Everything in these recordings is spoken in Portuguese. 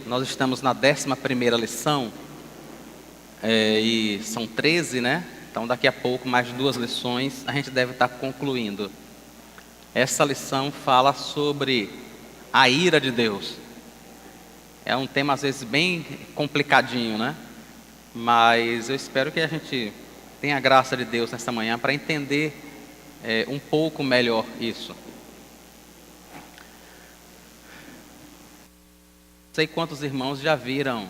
Nós estamos na 11ª lição, e são 13, né? Então daqui a pouco, mais 2 lições, a gente deve estar concluindo. Essa lição fala sobre a ira de Deus. É um tema às vezes bem complicadinho, né? Mas eu espero que a gente tenha a graça de Deus nessa manhã para entender um pouco melhor isso. Não sei quantos irmãos já viram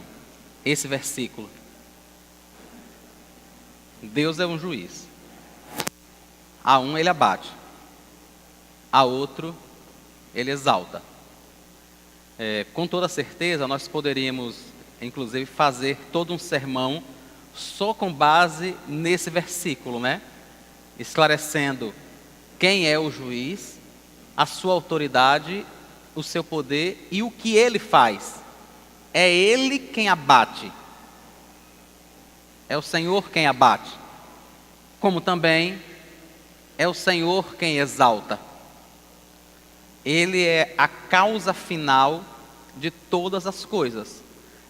esse versículo. Deus é um juiz. A um ele abate, a outro ele exalta. Com toda certeza nós poderíamos, inclusive, fazer todo um sermão só com base nesse versículo, né? Esclarecendo quem é o juiz, a sua autoridade, o seu poder e o que ele faz. É ele quem abate. É o Senhor quem abate. Como também é o Senhor quem exalta. Ele é a causa final de todas as coisas.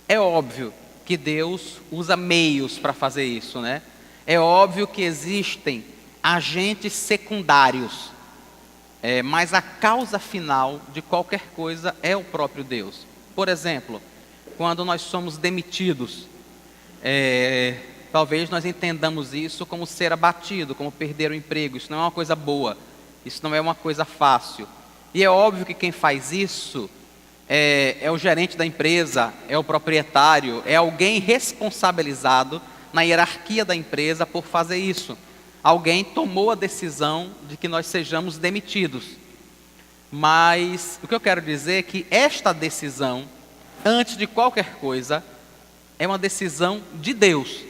É óbvio que Deus usa meios para fazer isso, né? É óbvio que existem agentes secundários. Mas a causa final de qualquer coisa é o próprio Deus. Por exemplo, quando nós somos demitidos, talvez nós entendamos isso como ser abatido, como perder o emprego. Isso não é uma coisa boa, isso não é uma coisa fácil. E é óbvio que quem faz isso é o gerente da empresa, é o proprietário, é alguém responsabilizado na hierarquia da empresa por fazer isso. Alguém tomou a decisão de que nós sejamos demitidos. Mas o que eu quero dizer é que esta decisão, antes de qualquer coisa, é uma decisão de Deus.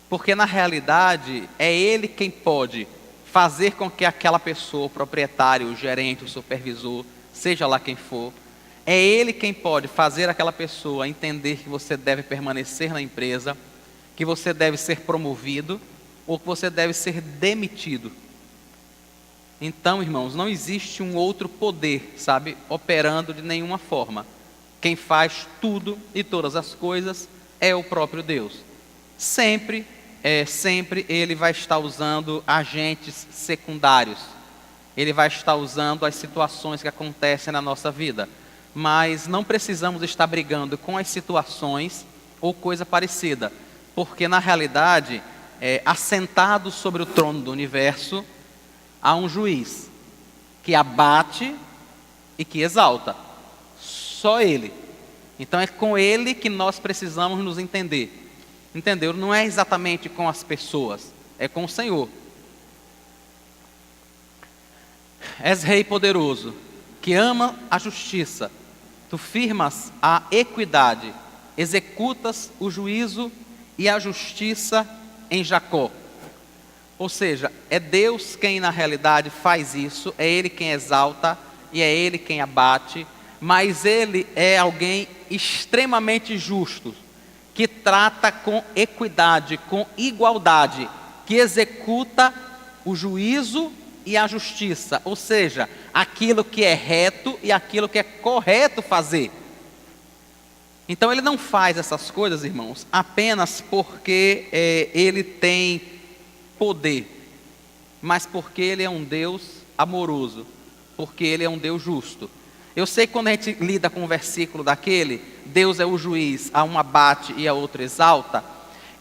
Porque na realidade é Ele quem pode fazer com que aquela pessoa, o proprietário, o gerente, o supervisor, seja lá quem for, é Ele quem pode fazer aquela pessoa entender que você deve permanecer na empresa, que você deve ser promovido ou que você deve ser demitido. Então, irmãos, não existe um outro poder, sabe, operando de nenhuma forma. Quem faz tudo e todas as coisas é o próprio Deus. Sempre Ele vai estar usando agentes secundários. Ele vai estar usando as situações que acontecem na nossa vida. Mas não precisamos estar brigando com as situações ou coisa parecida. Porque na realidade, assentado sobre o trono do universo, há um juiz que abate e que exalta. Só Ele. Então é com Ele que nós precisamos nos entender. Entendeu? Não é exatamente com as pessoas, é com o Senhor. És Rei poderoso, que ama a justiça. Tu firmas a equidade, executas o juízo e a justiça em Jacó. Ou seja, é Deus quem na realidade faz isso, é Ele quem exalta e é Ele quem abate, mas Ele é alguém extremamente justo, que trata com equidade, com igualdade, que executa o juízo e a justiça, ou seja, aquilo que é reto e aquilo que é correto fazer. Então Ele não faz essas coisas, irmãos, apenas porque Ele tem poder, mas porque Ele é um Deus amoroso, porque Ele é um Deus justo. Eu sei que quando a gente lida com o versículo daquele, Deus é o juiz, a um abate e a outro exalta,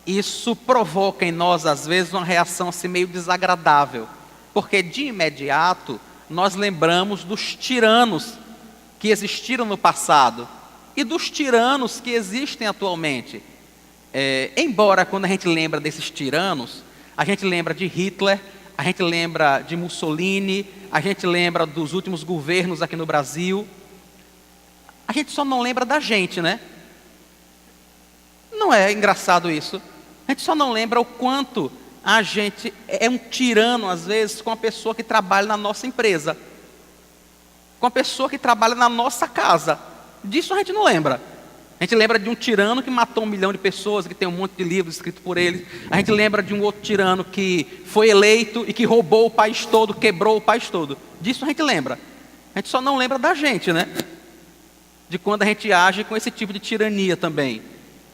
isso provoca em nós às vezes uma reação assim meio desagradável, porque de imediato nós lembramos dos tiranos que existiram no passado e dos tiranos que existem atualmente. Embora quando a gente lembra desses tiranos, a gente lembra de Hitler, a gente lembra de Mussolini, a gente lembra dos últimos governos aqui no Brasil. A gente só não lembra da gente, né? Não é engraçado isso? A gente só não lembra o quanto a gente é um tirano, às vezes, com a pessoa que trabalha na nossa empresa, com a pessoa que trabalha na nossa casa. Disso a gente não lembra. A gente lembra de um tirano que matou 1 milhão de pessoas, que tem um monte de livros escritos por ele. A gente lembra de um outro tirano que foi eleito e que roubou o país todo, quebrou o país todo. Disso a gente lembra. A gente só não lembra da gente, né? de quando a gente age com esse tipo de tirania também.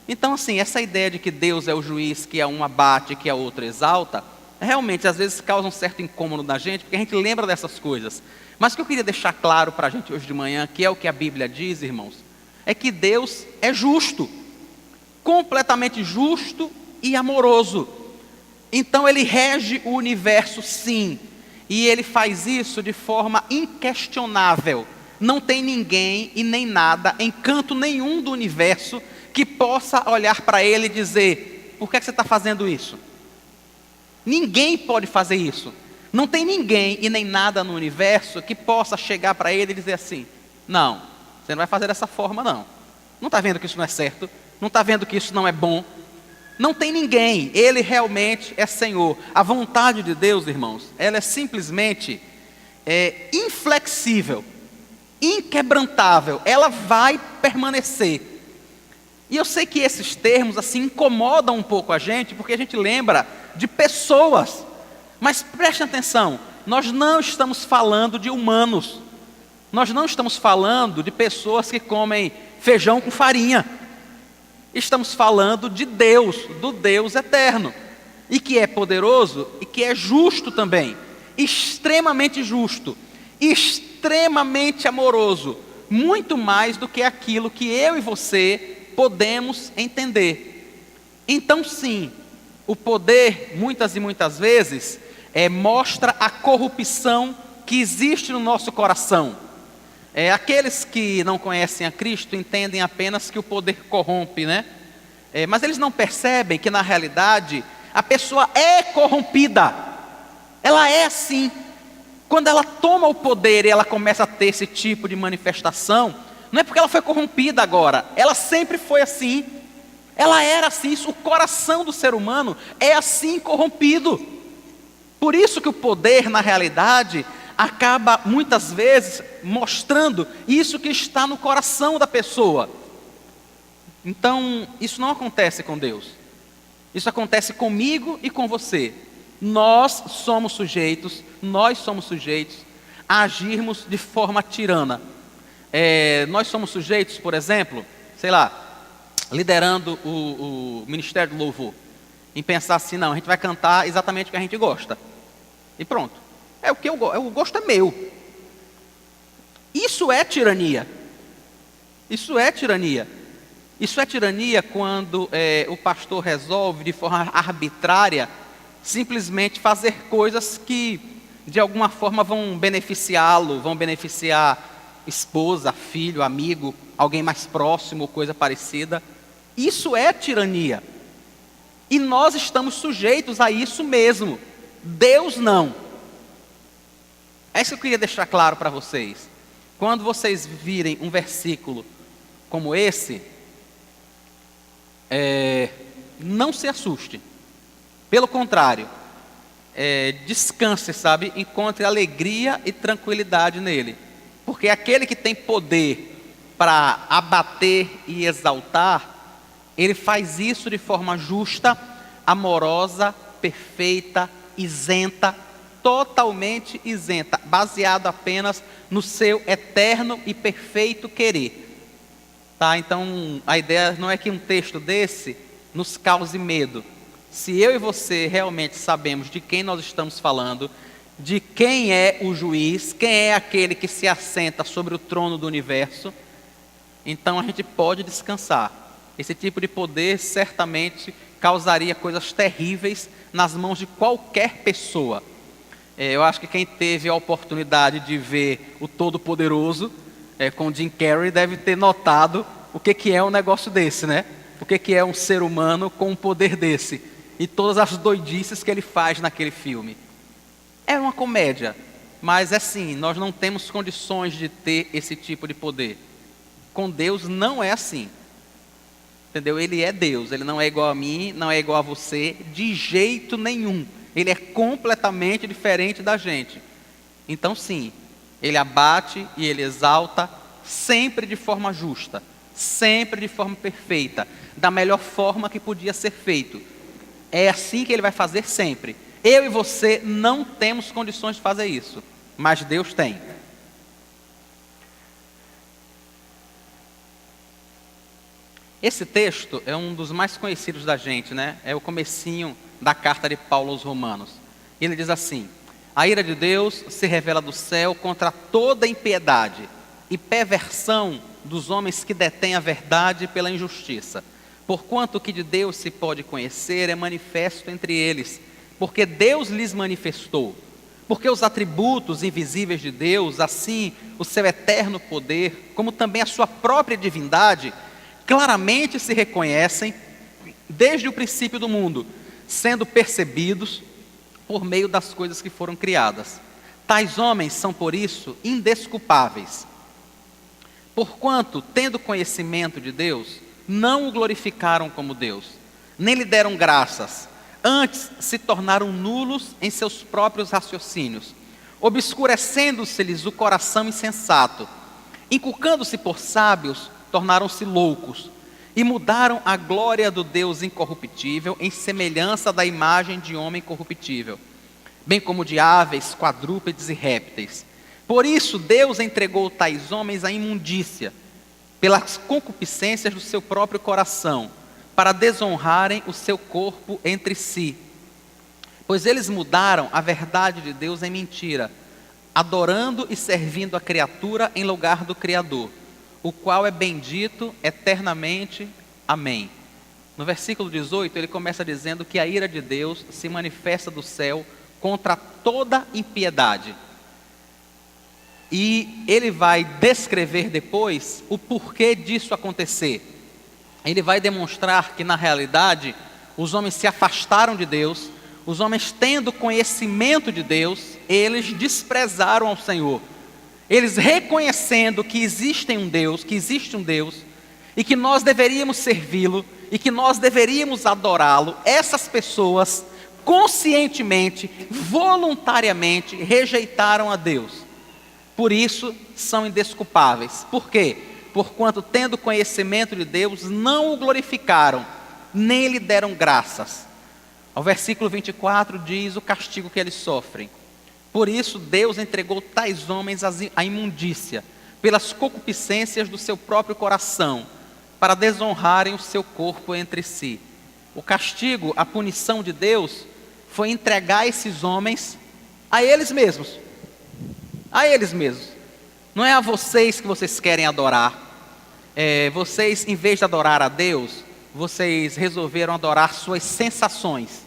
Então, assim, essa ideia de que Deus é o juiz, que a um abate, que a outra exalta, realmente, às vezes, causa um certo incômodo na gente, porque a gente lembra dessas coisas. Mas o que eu queria deixar claro para a gente hoje de manhã, que é o que a Bíblia diz, irmãos, é que Deus é justo, completamente justo e amoroso. Então Ele rege o universo, sim, e Ele faz isso de forma inquestionável. Não tem ninguém e nem nada, em canto nenhum do universo, que possa olhar para Ele e dizer: por que você está fazendo isso? Ninguém pode fazer isso. Não tem ninguém e nem nada no universo que possa chegar para Ele e dizer assim: não, você não vai fazer dessa forma não. Não está vendo que isso não é certo? Não está vendo que isso não é bom? Não tem ninguém, Ele realmente é Senhor. A vontade de Deus, irmãos, ela é simplesmente inflexível, inquebrantável, ela vai permanecer. E eu sei que esses termos assim incomodam um pouco a gente, porque a gente lembra de pessoas. Mas preste atenção, nós não estamos falando de humanos. Nós não estamos falando de pessoas que comem feijão com farinha. Estamos falando de Deus, do Deus eterno, e que é poderoso e que é justo também, extremamente justo, extremamente amoroso, muito mais do que aquilo que eu e você podemos entender. Então, sim, o poder, muitas e muitas vezes, mostra a corrupção que existe no nosso coração. Aqueles que não conhecem a Cristo entendem apenas que o poder corrompe, né? Mas eles não percebem que, na realidade, a pessoa é corrompida. Ela é assim. Quando ela toma o poder e ela começa a ter esse tipo de manifestação, não é porque ela foi corrompida agora, ela sempre foi assim. Ela era assim, o coração do ser humano é assim, corrompido. Por isso que o poder, na realidade, acaba muitas vezes mostrando isso que está no coração da pessoa. Então, isso não acontece com Deus. Isso acontece comigo e com você. Nós somos sujeitos a agirmos de forma tirana. Nós somos sujeitos, por exemplo, sei lá, liderando o Ministério do Louvor, em pensar assim: não, a gente vai cantar exatamente o que a gente gosta. E pronto. É o que o gosto é meu. Isso é tirania. Isso é tirania. Isso é tirania quando o pastor resolve de forma arbitrária simplesmente fazer coisas que de alguma forma vão beneficiá-lo, vão beneficiar esposa, filho, amigo, alguém mais próximo, coisa parecida. Isso é tirania. E nós estamos sujeitos a isso mesmo. Deus não. É isso que eu queria deixar claro para vocês. Quando vocês virem um versículo como esse, não se assuste. Pelo contrário, descanse, sabe? Encontre alegria e tranquilidade nele. Porque aquele que tem poder para abater e exaltar, ele faz isso de forma justa, amorosa, perfeita, isenta, totalmente isenta, baseado apenas no seu eterno e perfeito querer. Tá? Então, a ideia não é que um texto desse nos cause medo. Se eu e você realmente sabemos de quem nós estamos falando, de quem é o juiz, quem é aquele que se assenta sobre o trono do universo, então a gente pode descansar. Esse tipo de poder certamente causaria coisas terríveis nas mãos de qualquer pessoa. Eu acho que quem teve a oportunidade de ver o Todo-Poderoso com Jim Carrey deve ter notado o que é um negócio desse, né? O que é um ser humano com um poder desse e todas as doidices que ele faz naquele filme. É uma comédia, mas assim, nós não temos condições de ter esse tipo de poder. Com Deus não é assim. Entendeu? Ele é Deus, ele não é igual a mim, não é igual a você, de jeito nenhum. Ele é completamente diferente da gente. Então sim, ele abate e ele exalta, sempre de forma justa, sempre de forma perfeita, da melhor forma que podia ser feito. É assim que ele vai fazer sempre. Eu e você não temos condições de fazer isso, mas Deus tem. Esse texto é um dos mais conhecidos da gente, né? É o comecinho da carta de Paulo aos Romanos. Ele diz assim: a ira de Deus se revela do céu contra toda impiedade e perversão dos homens que detêm a verdade pela injustiça. Porquanto o que de Deus se pode conhecer é manifesto entre eles, porque Deus lhes manifestou. Porque os atributos invisíveis de Deus, assim o seu eterno poder, como também a sua própria divindade, claramente se reconhecem desde o princípio do mundo, sendo percebidos por meio das coisas que foram criadas. Tais homens são, por isso, indesculpáveis. Porquanto, tendo conhecimento de Deus, não o glorificaram como Deus, nem lhe deram graças, antes se tornaram nulos em seus próprios raciocínios, obscurecendo-se-lhes o coração insensato, inculcando-se por sábios, tornaram-se loucos, e mudaram a glória do Deus incorruptível em semelhança da imagem de homem corruptível, bem como de aves, quadrúpedes e répteis. Por isso Deus entregou tais homens à imundícia, pelas concupiscências do seu próprio coração, para desonrarem o seu corpo entre si. Pois eles mudaram a verdade de Deus em mentira, adorando e servindo a criatura em lugar do Criador, o qual é bendito eternamente. Amém. No versículo 18, ele começa dizendo que a ira de Deus se manifesta do céu contra toda impiedade. E ele vai descrever depois o porquê disso acontecer. Ele vai demonstrar que, na realidade, os homens se afastaram de Deus, os homens, tendo conhecimento de Deus, eles desprezaram ao Senhor. Eles reconhecendo que existe um Deus, e que nós deveríamos servi-lo, e que nós deveríamos adorá-lo, essas pessoas, conscientemente, voluntariamente, rejeitaram a Deus. Por isso, são indesculpáveis. Por quê? Porquanto, tendo conhecimento de Deus, não o glorificaram, nem lhe deram graças. O versículo 24 diz o castigo que eles sofrem. Por isso Deus entregou tais homens à imundícia, pelas concupiscências do seu próprio coração, para desonrarem o seu corpo entre si. O castigo, a punição de Deus, foi entregar esses homens a eles mesmos. A eles mesmos. Não é a vocês que vocês querem adorar. Vocês, em vez de adorar a Deus, vocês resolveram adorar suas sensações.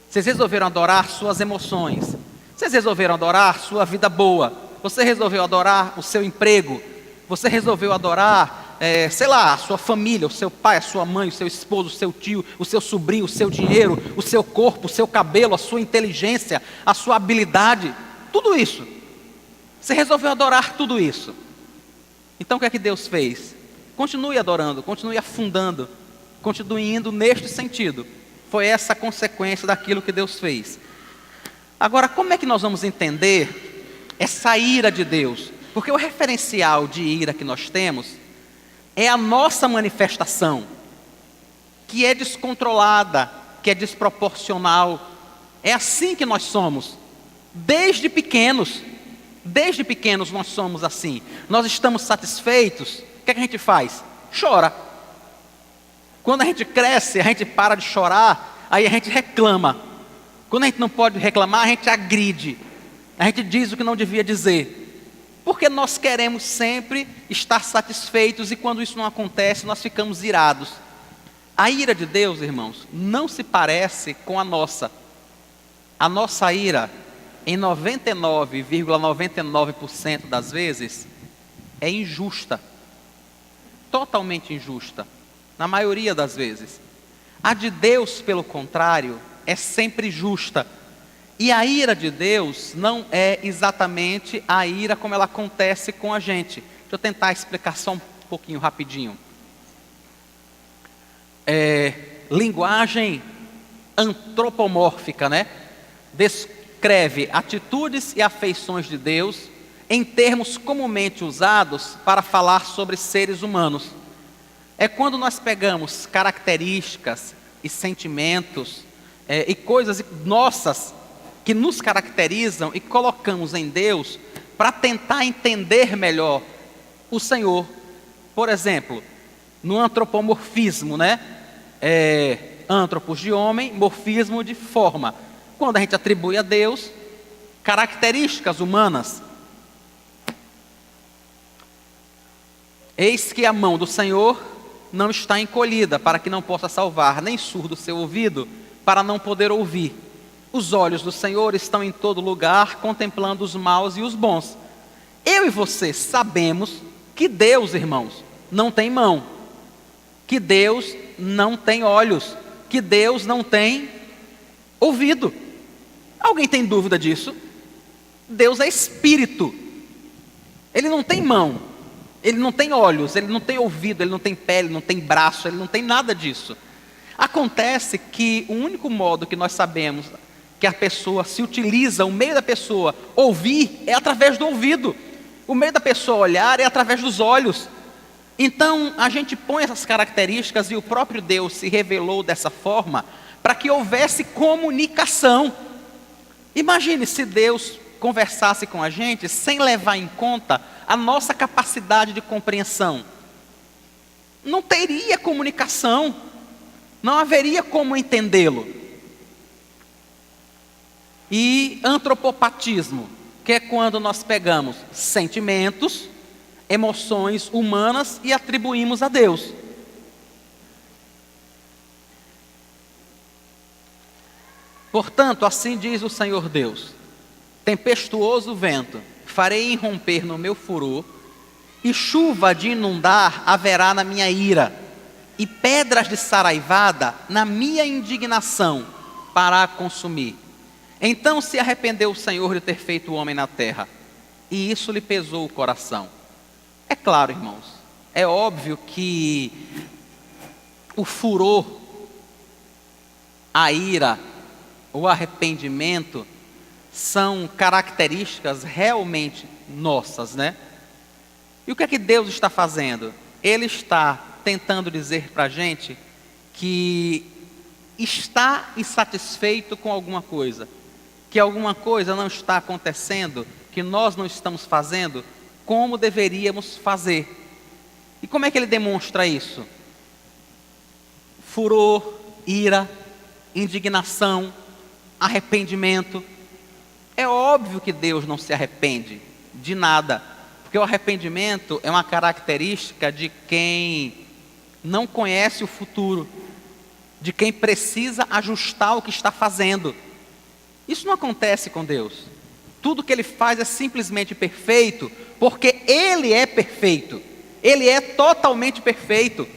Vocês resolveram adorar suas emoções. Vocês resolveram adorar sua vida boa. Você resolveu adorar o seu emprego. Você resolveu adorar, a sua família, o seu pai, a sua mãe, o seu esposo, o seu tio, o seu sobrinho, o seu dinheiro, o seu corpo, o seu cabelo, a sua inteligência, a sua habilidade. Tudo isso. Você resolveu adorar tudo isso. Então o que é que Deus fez? Continue adorando, continue afundando, continue indo neste sentido. Foi essa a consequência daquilo que Deus fez. Agora, como é que nós vamos entender essa ira de Deus? Porque o referencial de ira que nós temos é a nossa manifestação, que é descontrolada, que é desproporcional. É assim que nós somos, desde pequenos. Desde pequenos nós somos assim. Nós estamos satisfeitos, o que é que a gente faz? Chora. Quando a gente cresce, a gente para de chorar, aí a gente reclama. Quando a gente não pode reclamar, a gente agride. A gente diz o que não devia dizer. Porque nós queremos sempre estar satisfeitos e quando isso não acontece, nós ficamos irados. A ira de Deus, irmãos, não se parece com a nossa. A nossa ira, em 99,99% das vezes, é injusta. Totalmente injusta. Na maioria das vezes. A de Deus, pelo contrário, é sempre justa. E a ira de Deus não é exatamente a ira como ela acontece com a gente. Deixa eu tentar explicar só um pouquinho rapidinho. Linguagem antropomórfica, né? Descreve atitudes e afeições de Deus em termos comumente usados para falar sobre seres humanos. É quando nós pegamos características e sentimentos e coisas nossas que nos caracterizam e colocamos em Deus para tentar entender melhor o Senhor. Por exemplo, no antropomorfismo, né? Antropos de homem, morfismo de forma. Quando a gente atribui a Deus características humanas. Eis que a mão do Senhor não está encolhida, para que não possa salvar, nem surdo o seu ouvido, para não poder ouvir. Os olhos do Senhor estão em todo lugar, contemplando os maus e os bons. Eu e você sabemos que Deus, irmãos, não tem mão, que Deus não tem olhos, que Deus não tem ouvido. Alguém tem dúvida disso? Deus é espírito. Ele não tem mão, ele não tem olhos, ele não tem ouvido, ele não tem pele, não tem braço, ele não tem nada disso. Acontece que o único modo que nós sabemos que a pessoa se utiliza, o meio da pessoa ouvir é através do ouvido, o meio da pessoa olhar é através dos olhos. Então a gente põe essas características e o próprio Deus se revelou dessa forma para que houvesse comunicação. Imagine se Deus conversasse com a gente sem levar em conta a nossa capacidade de compreensão. Não teria comunicação, não haveria como entendê-lo. E antropopatismo, que é quando nós pegamos sentimentos, emoções humanas e atribuímos a Deus. Portanto, assim diz o Senhor Deus: tempestuoso vento farei irromper no meu furor, e chuva de inundar haverá na minha ira, e pedras de saraivada na minha indignação para a consumir. Então se arrependeu o Senhor de ter feito o homem na terra, e isso lhe pesou o coração. É claro, irmãos, é óbvio que o furor, a ira, o arrependimento são características realmente nossas, né? E o que é que Deus está fazendo? Ele está tentando dizer para a gente que está insatisfeito com alguma coisa, que alguma coisa não está acontecendo, que nós não estamos fazendo como deveríamos fazer. E como é que ele demonstra isso? Furor, ira, indignação, arrependimento. É óbvio que Deus não se arrepende de nada, porque o arrependimento é uma característica de quem não conhece o futuro, de quem precisa ajustar o que está fazendo. Isso não acontece com Deus. Tudo que Ele faz é simplesmente perfeito, porque Ele é perfeito. Ele é totalmente perfeito.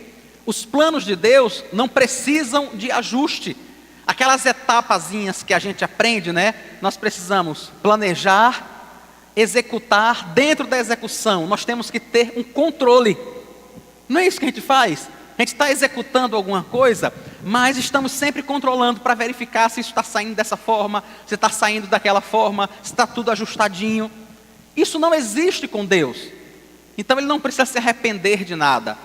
Os planos de Deus não precisam de ajuste. Aquelas etapazinhas que a gente aprende, né? Nós precisamos planejar, executar. Dentro da execução, nós temos que ter um controle. Não é isso que a gente faz? A gente está executando alguma coisa, mas estamos sempre controlando para verificar se isso está saindo dessa forma, se está saindo daquela forma, se está tudo ajustadinho. Isso não existe com Deus. Então Ele não precisa se arrepender de nada.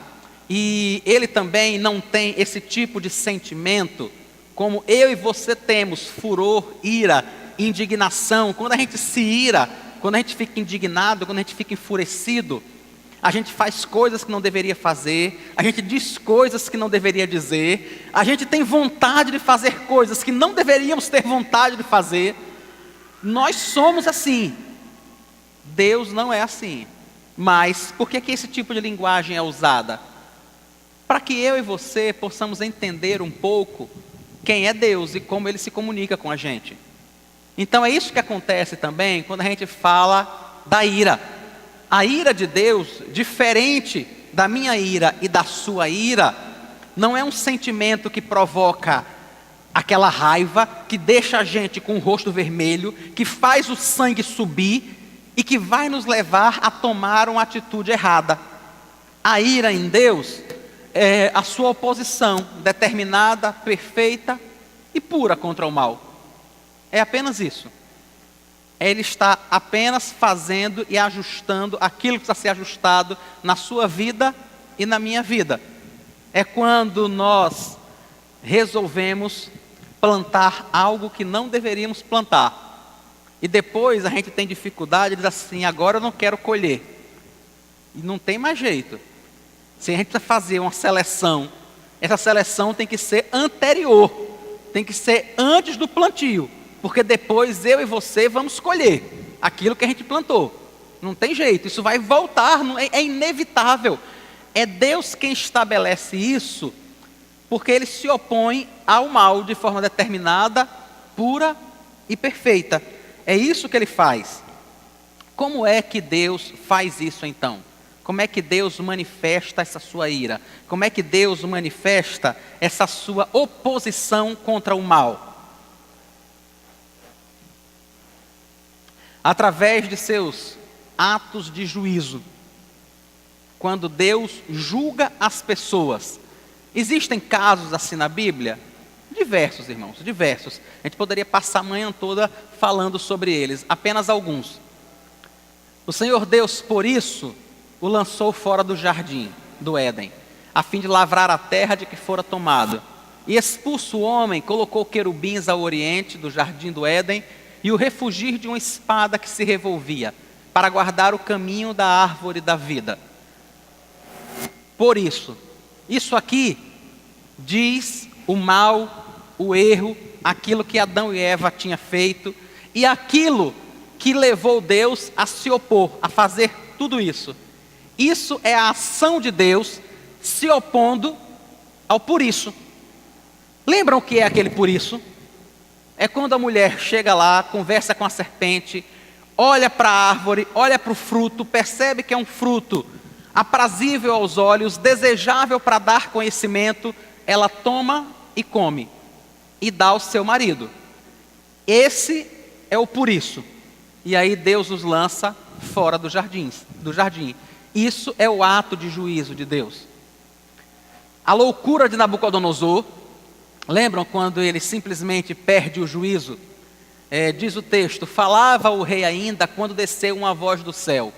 E Ele também não tem esse tipo de sentimento como eu e você temos, furor, ira, indignação. Quando a gente se ira, quando a gente fica indignado, quando a gente fica enfurecido, a gente faz coisas que não deveria fazer, a gente diz coisas que não deveria dizer, a gente tem vontade de fazer coisas que não deveríamos ter vontade de fazer. Nós somos assim. Deus não é assim. Mas por que esse tipo de linguagem é usada? Para que eu e você possamos entender um pouco quem é Deus e como Ele se comunica com a gente. Então é isso que acontece também quando a gente fala da ira. A ira de Deus, diferente da minha ira e da sua ira, não é um sentimento que provoca aquela raiva, que deixa a gente com o rosto vermelho, que faz o sangue subir e que vai nos levar a tomar uma atitude errada. A ira em Deus é a sua oposição determinada, perfeita e pura contra o mal. É apenas isso. Ele está apenas fazendo e ajustando aquilo que precisa ser ajustado na sua vida e na minha vida. É quando nós resolvemos plantar algo que não deveríamos plantar. E depois a gente tem dificuldade de dizer assim, agora eu não quero colher. E não tem mais jeito. Se a gente precisa fazer uma seleção, essa seleção tem que ser anterior, tem que ser antes do plantio, porque depois eu e você vamos colher aquilo que a gente plantou. Não tem jeito, isso vai voltar, é inevitável. É Deus quem estabelece isso, porque Ele se opõe ao mal de forma determinada, pura e perfeita. É isso que Ele faz. Como é que Deus faz isso então? Como é que Deus manifesta essa sua ira? Como é que Deus manifesta essa sua oposição contra o mal? Através de seus atos de juízo. Quando Deus julga as pessoas. Existem casos assim na Bíblia? Diversos, irmãos, diversos. A gente poderia passar a manhã toda falando sobre eles, apenas alguns. O Senhor Deus, por isso, o lançou fora do jardim do Éden, a fim de lavrar a terra de que fora tomado. E expulso o homem, colocou querubins ao oriente do jardim do Éden, e o refugir de uma espada que se revolvia, para guardar o caminho da árvore da vida. Por isso, isso aqui diz o mal, o erro, aquilo que Adão e Eva tinham feito, e aquilo que levou Deus a se opor, a fazer tudo isso. Isso é a ação de Deus se opondo ao por isso. Lembram o que é aquele por isso? É quando a mulher chega lá, conversa com a serpente, olha para a árvore, olha para o fruto, percebe que é um fruto aprazível aos olhos, desejável para dar conhecimento, ela toma e come, e dá ao seu marido. Esse é o por isso. E aí Deus os lança fora do jardim. Isso é o ato de juízo de Deus. A loucura de Nabucodonosor, lembram quando ele simplesmente perde o juízo? Diz o texto: falava o rei ainda quando desceu uma voz do céu: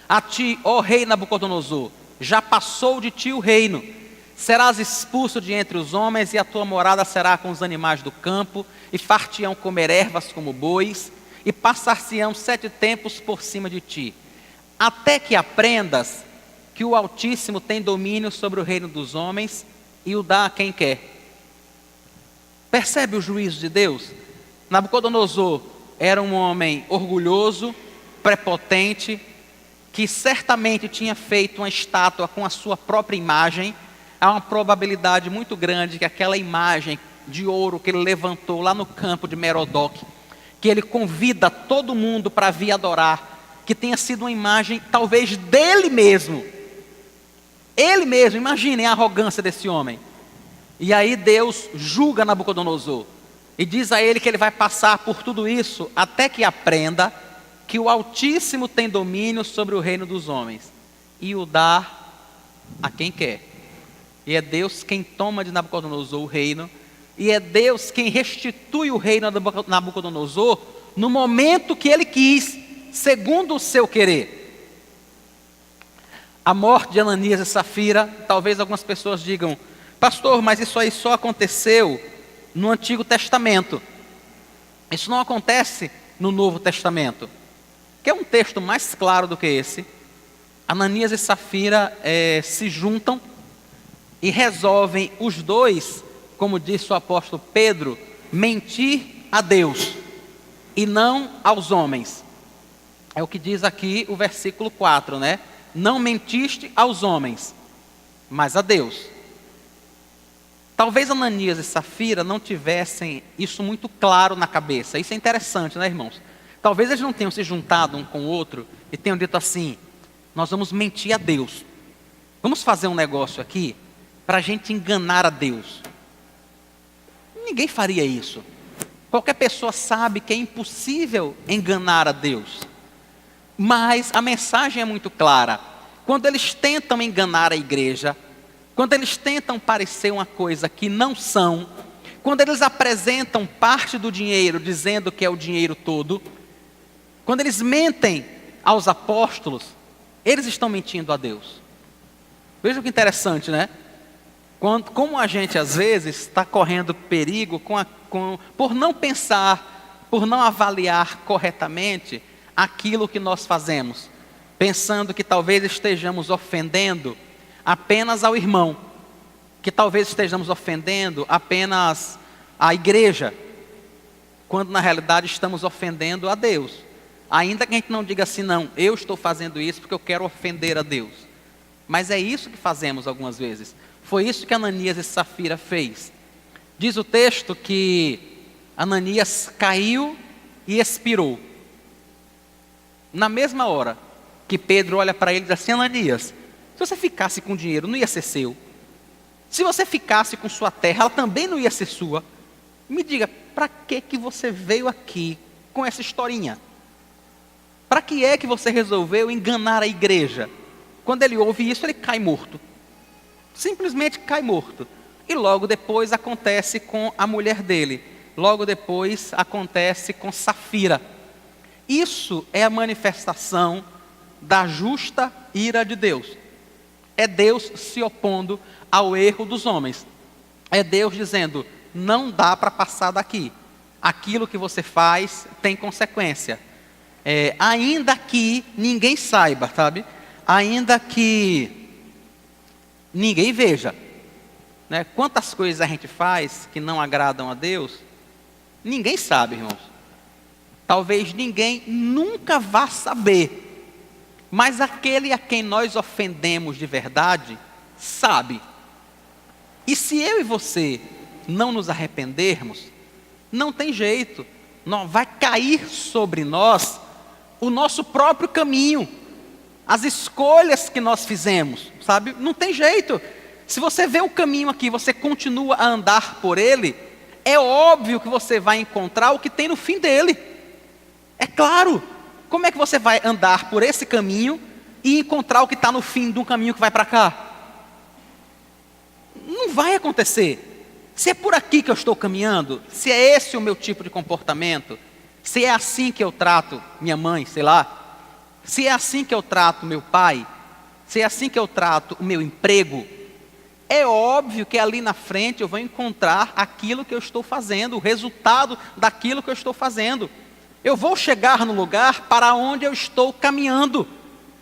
a ti, ó rei Nabucodonosor, já passou de ti o reino. Serás expulso de entre os homens, e a tua morada será com os animais do campo, e far-te-ão comer ervas como bois, e passar-se-ão 7 tempos por cima de ti, até que aprendas que o Altíssimo tem domínio sobre o reino dos homens, e o dá a quem quer. Percebe o juízo de Deus? Nabucodonosor era um homem orgulhoso, prepotente, que certamente tinha feito uma estátua com a sua própria imagem. Há uma probabilidade muito grande que aquela imagem de ouro que ele levantou lá no campo de Merodach, que ele convida todo mundo para vir adorar, que tenha sido uma imagem talvez dele mesmo. Ele mesmo, imaginem a arrogância desse homem. E aí Deus julga Nabucodonosor e diz a ele que ele vai passar por tudo isso até que aprenda que o Altíssimo tem domínio sobre o reino dos homens e o dá a quem quer. E é Deus quem toma de Nabucodonosor o reino, e é Deus quem restitui o reino a Nabucodonosor no momento que ele quis, segundo o seu querer. A morte de Ananias e Safira, talvez algumas pessoas digam: pastor, mas isso aí só aconteceu no Antigo Testamento. Isso não acontece no Novo Testamento. Quer um texto mais claro do que esse? Ananias e Safira se juntam e resolvem os dois, como disse o apóstolo Pedro, mentir a Deus e não aos homens. É o que diz aqui o versículo 4, né? Não mentiste aos homens, mas a Deus. Talvez Ananias e Safira não tivessem isso muito claro na cabeça. Isso é interessante, né, irmãos? Talvez eles não tenham se juntado um com o outro e tenham dito assim: nós vamos mentir a Deus. Vamos fazer um negócio aqui para a gente enganar a Deus. Ninguém faria isso. Qualquer pessoa sabe que é impossível enganar a Deus. Mas a mensagem é muito clara. Quando eles tentam enganar a igreja, quando eles tentam parecer uma coisa que não são, quando eles apresentam parte do dinheiro dizendo que é o dinheiro todo, quando eles mentem aos apóstolos, eles estão mentindo a Deus. Veja que interessante, né? Como a gente às vezes está correndo perigo por não pensar, por não avaliar corretamente aquilo que nós fazemos, pensando que talvez estejamos ofendendo apenas ao irmão, que talvez estejamos ofendendo apenas a igreja, quando na realidade estamos ofendendo a Deus. Ainda que a gente não diga assim, não, eu estou fazendo isso porque eu quero ofender a Deus. Mas é isso que fazemos algumas vezes. Foi isso que Ananias e Safira fez. Diz o texto que Ananias caiu e expirou. Na mesma hora que Pedro olha para ele e diz assim, Ananias, se você ficasse com dinheiro, não ia ser seu. Se você ficasse com sua terra, ela também não ia ser sua. Me diga, para que você veio aqui com essa historinha? Para que é que você resolveu enganar a igreja? Quando ele ouve isso, ele cai morto. Simplesmente cai morto. E logo depois acontece com a mulher dele. Logo depois acontece com Safira. Isso é a manifestação da justa ira de Deus. É Deus se opondo ao erro dos homens. É Deus dizendo, não dá para passar daqui. Aquilo que você faz tem consequência. Ainda que ninguém saiba, sabe? Ainda que ninguém veja. Né? Quantas coisas a gente faz que não agradam a Deus, ninguém sabe, irmãos. Talvez ninguém nunca vá saber. Mas aquele a quem nós ofendemos de verdade, sabe. E se eu e você não nos arrependermos, não tem jeito. Não vai cair sobre nós o nosso próprio caminho. As escolhas que nós fizemos, sabe? Não tem jeito. Se você vê o caminho aqui, você continua a andar por ele, é óbvio que você vai encontrar o que tem no fim dele. É claro. Como é que você vai andar por esse caminho e encontrar o que está no fim de um caminho que vai para cá? Não vai acontecer. Se é por aqui que eu estou caminhando, se é esse o meu tipo de comportamento, se é assim que eu trato minha mãe, sei lá, se é assim que eu trato meu pai, se é assim que eu trato o meu emprego, é óbvio que ali na frente eu vou encontrar aquilo que eu estou fazendo, o resultado daquilo que eu estou fazendo. Eu vou chegar no lugar para onde eu estou caminhando.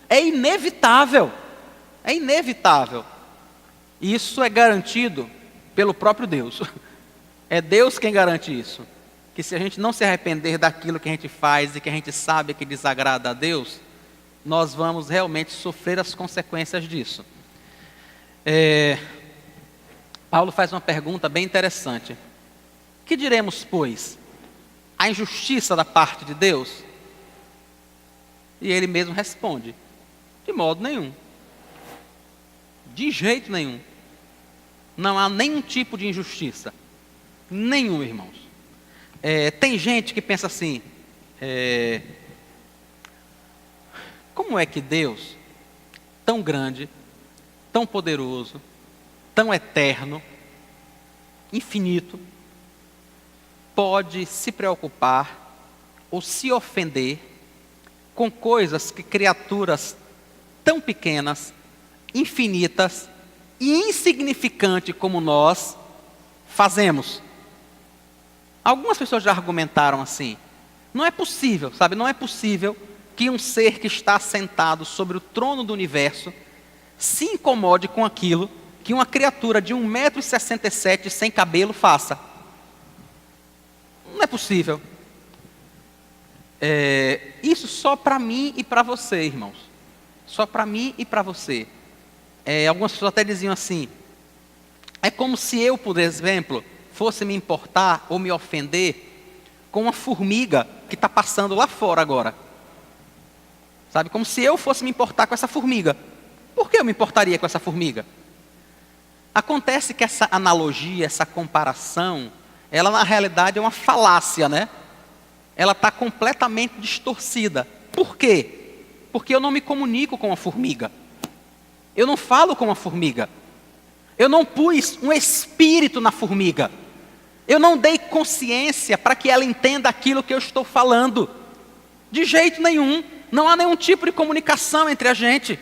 É inevitável. É inevitável. Isso é garantido pelo próprio Deus. É Deus quem garante isso. Que se a gente não se arrepender daquilo que a gente faz e que a gente sabe que desagrada a Deus, nós vamos realmente sofrer as consequências disso. Paulo faz uma pergunta bem interessante. Que diremos, pois? A injustiça da parte de Deus? E ele mesmo responde, de modo nenhum. De jeito nenhum. Não há nenhum tipo de injustiça. Nenhum, irmãos. Tem gente que pensa assim, como é que Deus, tão grande, tão poderoso, tão eterno, infinito, pode se preocupar ou se ofender com coisas que criaturas tão pequenas, infinitas e insignificantes como nós fazemos? Algumas pessoas já argumentaram assim, não é possível, sabe, não é possível que um ser que está sentado sobre o trono do universo se incomode com aquilo que uma criatura de 1,67 m sem cabelo faça. Não é possível. Isso só para mim e para você, irmãos. Só para mim e para você. Algumas pessoas até diziam assim, é como se eu, por exemplo, fosse me importar ou me ofender com uma formiga que está passando lá fora agora. Sabe, como se eu fosse me importar com essa formiga. Por que eu me importaria com essa formiga? Acontece que essa analogia, essa comparação, ela na realidade é uma falácia, né? Ela está completamente distorcida. Por quê? Porque eu não me comunico com a formiga. Eu não falo com a formiga. Eu não pus um espírito na formiga. Eu não dei consciência para que ela entenda aquilo que eu estou falando. De jeito nenhum. Não há nenhum tipo de comunicação entre a gente.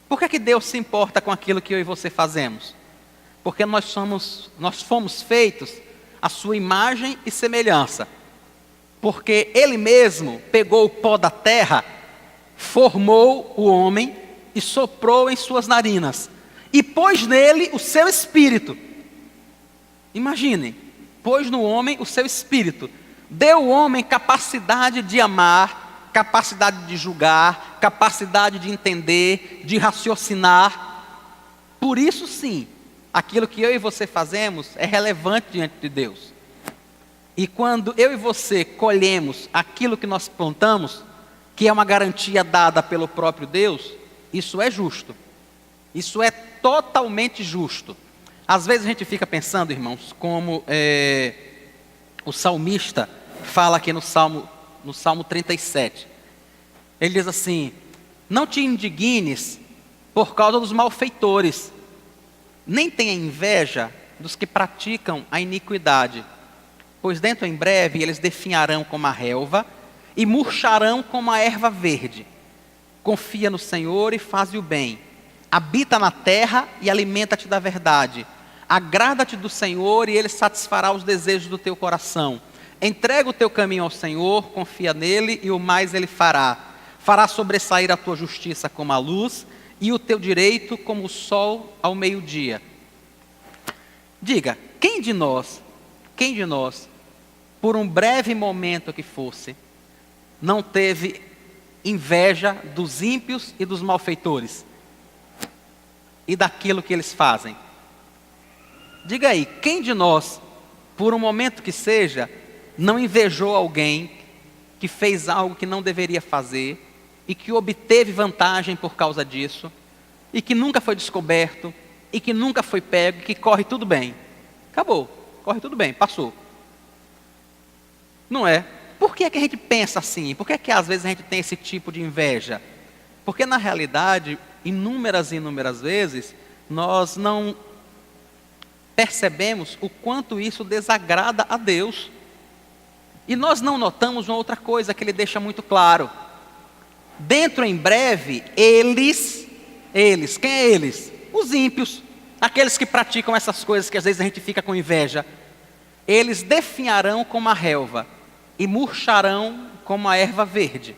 Por que Deus se importa com aquilo que eu e você fazemos? Porque nós fomos feitos à sua imagem e semelhança. Porque Ele mesmo pegou o pó da terra, formou o homem e soprou em suas narinas. e pôs nele o seu espírito. Imaginem, pôs no homem o seu espírito. Deu ao homem capacidade de amar, capacidade de julgar, capacidade de entender, de raciocinar. Por isso sim, aquilo que eu e você fazemos é relevante diante de Deus. E quando eu e você colhemos aquilo que nós plantamos, que é uma garantia dada pelo próprio Deus, isso é justo. Isso é totalmente justo. Às vezes a gente fica pensando, irmãos, como o salmista fala aqui no Salmo 37. Ele diz assim: não te indignes por causa dos malfeitores, nem tenha inveja dos que praticam a iniquidade, pois dentro em breve eles definharão como a relva e murcharão como a erva verde. Confia no Senhor e faze o bem. Habita na terra e alimenta-te da verdade. Agrada-te do Senhor e Ele satisfará os desejos do teu coração. Entrega o teu caminho ao Senhor, confia nele e o mais Ele fará. Fará sobressair a tua justiça como a luz e o teu direito como o sol ao meio-dia. Diga, quem de nós, por um breve momento que fosse, não teve inveja dos ímpios e dos malfeitores? E daquilo que eles fazem? Diga aí, quem de nós, por um momento que seja, não invejou alguém que fez algo que não deveria fazer e que obteve vantagem por causa disso, e que nunca foi descoberto, e que nunca foi pego, e que corre tudo bem? Acabou, corre tudo bem, passou. Não é? Por que é que a gente pensa assim? Por que é que às vezes a gente tem esse tipo de inveja? Porque na realidade, inúmeras e inúmeras vezes, nós não percebemos o quanto isso desagrada a Deus. E nós não notamos uma outra coisa que Ele deixa muito claro. Dentro em breve, eles, quem é eles? Os ímpios, aqueles que praticam essas coisas que às vezes a gente fica com inveja. Eles definharão como a relva e murcharão como a erva verde.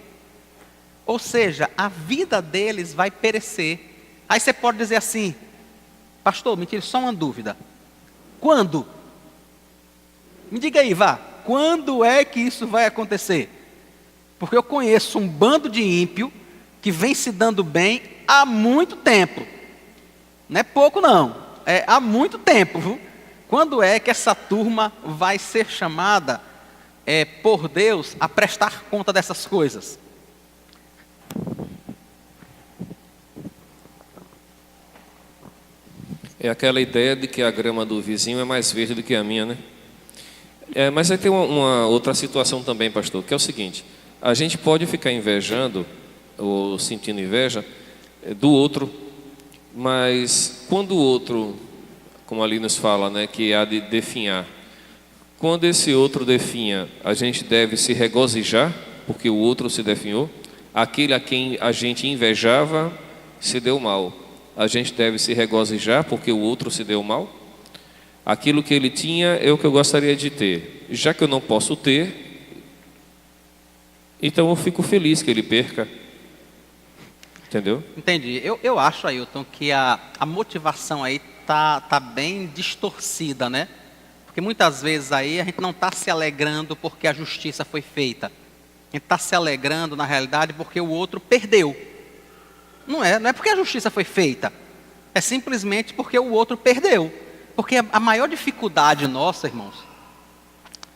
Ou seja, a vida deles vai perecer. Aí você pode dizer assim: pastor, me tire só uma dúvida. Quando? Me diga aí, vá. Quando é que isso vai acontecer? Porque eu conheço um bando de ímpio que vem se dando bem há muito tempo. Não é pouco não, é há muito tempo, viu? Quando é que essa turma vai ser chamada por Deus a prestar conta dessas coisas? É aquela ideia de que a grama do vizinho é mais verde do que a minha, né? Mas aí tem uma outra situação também, pastor, que é o seguinte: a gente pode ficar invejando, ou sentindo inveja, do outro, mas quando o outro, como ali nos fala, né, que há de definhar, quando esse outro definha, a gente deve se regozijar, porque o outro se definhou. Aquele a quem a gente invejava se deu mal, a gente deve se regozijar, porque o outro se deu mal. Aquilo que ele tinha é o que eu gostaria de ter. Já que eu não posso ter, então eu fico feliz que ele perca. Entendeu? Entendi. Eu acho, Ailton, que a motivação aí tá bem distorcida, né? Porque muitas vezes aí a gente não está se alegrando porque a justiça foi feita. A gente está se alegrando, na realidade, porque o outro perdeu. Não é porque a justiça foi feita. É simplesmente porque o outro perdeu. Porque a maior dificuldade nossa, irmãos,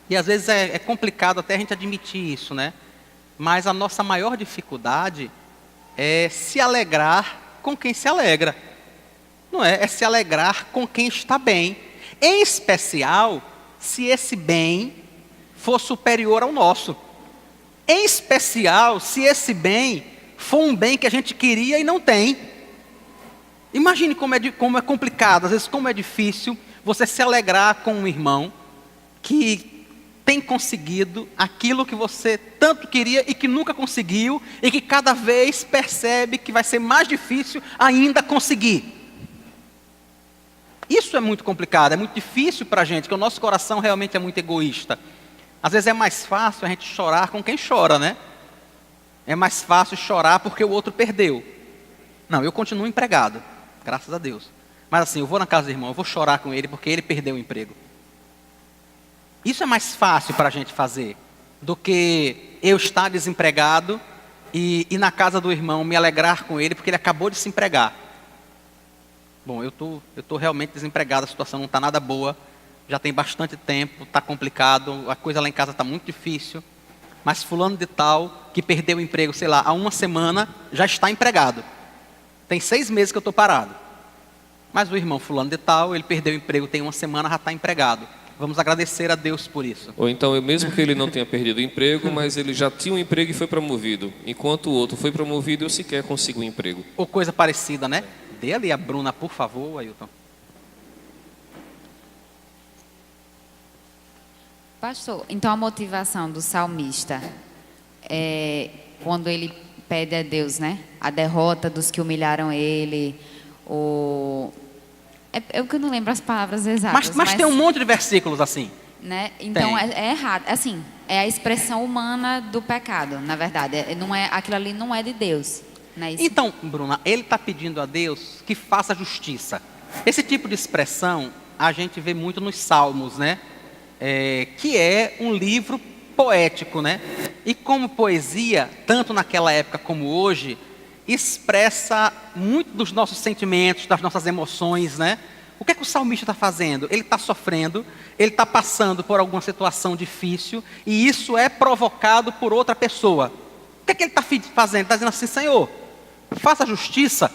e às vezes é complicado até a gente admitir isso, né? Mas a nossa maior dificuldade é se alegrar com quem se alegra. Não é? É se alegrar com quem está bem. Em especial, se esse bem for superior ao nosso. Em especial, se esse bem for um bem que a gente queria e não tem. Imagine como é complicado, às vezes como é difícil você se alegrar com um irmão que tem conseguido aquilo que você tanto queria e que nunca conseguiu, e que cada vez percebe que vai ser mais difícil ainda conseguir. Isso é muito complicado, é muito difícil para a gente, porque o nosso coração realmente é muito egoísta. Às vezes é mais fácil a gente chorar com quem chora, né? É mais fácil chorar porque o outro perdeu. Não, eu continuo empregado, graças a Deus. Mas assim, eu vou na casa do irmão, eu vou chorar com ele porque ele perdeu o emprego. Isso é mais fácil para a gente fazer do que eu estar desempregado e ir na casa do irmão me alegrar com ele porque ele acabou de se empregar. Bom, eu tô realmente desempregado, a situação não está nada boa, já tem bastante tempo, está complicado, a coisa lá em casa está muito difícil, mas fulano de tal, que perdeu o emprego, sei lá, há uma semana, já está empregado. Tem 6 meses que eu estou parado. Mas o irmão fulano de tal, ele perdeu o emprego, tem uma semana, já está empregado. Vamos agradecer a Deus por isso. Ou então, mesmo que ele não tenha perdido o emprego, mas ele já tinha um emprego e foi promovido. Enquanto o outro foi promovido, eu sequer consigo um emprego. Ou coisa parecida, né? Dê ali a Bruna, por favor, Ailton. Pastor, então a motivação do salmista é quando ele pede a Deus, né? A derrota dos que humilharam ele, eu que não lembro as palavras exatas. Mas tem um monte de versículos assim. Né? Então Tem. é errado. Assim, é a expressão humana do pecado, na verdade. Aquilo ali não é de Deus. Não é isso? Então, Bruna, ele está pedindo a Deus que faça justiça. Esse tipo de expressão a gente vê muito nos Salmos, né? Que é um livro poético, né? E como poesia, tanto naquela época como hoje, expressa muito dos nossos sentimentos, das nossas emoções, né? O que é que o salmista está fazendo? Ele está sofrendo, ele está passando por alguma situação difícil, e isso é provocado por outra pessoa. O que é que ele está fazendo? Ele está dizendo assim: Senhor, faça justiça,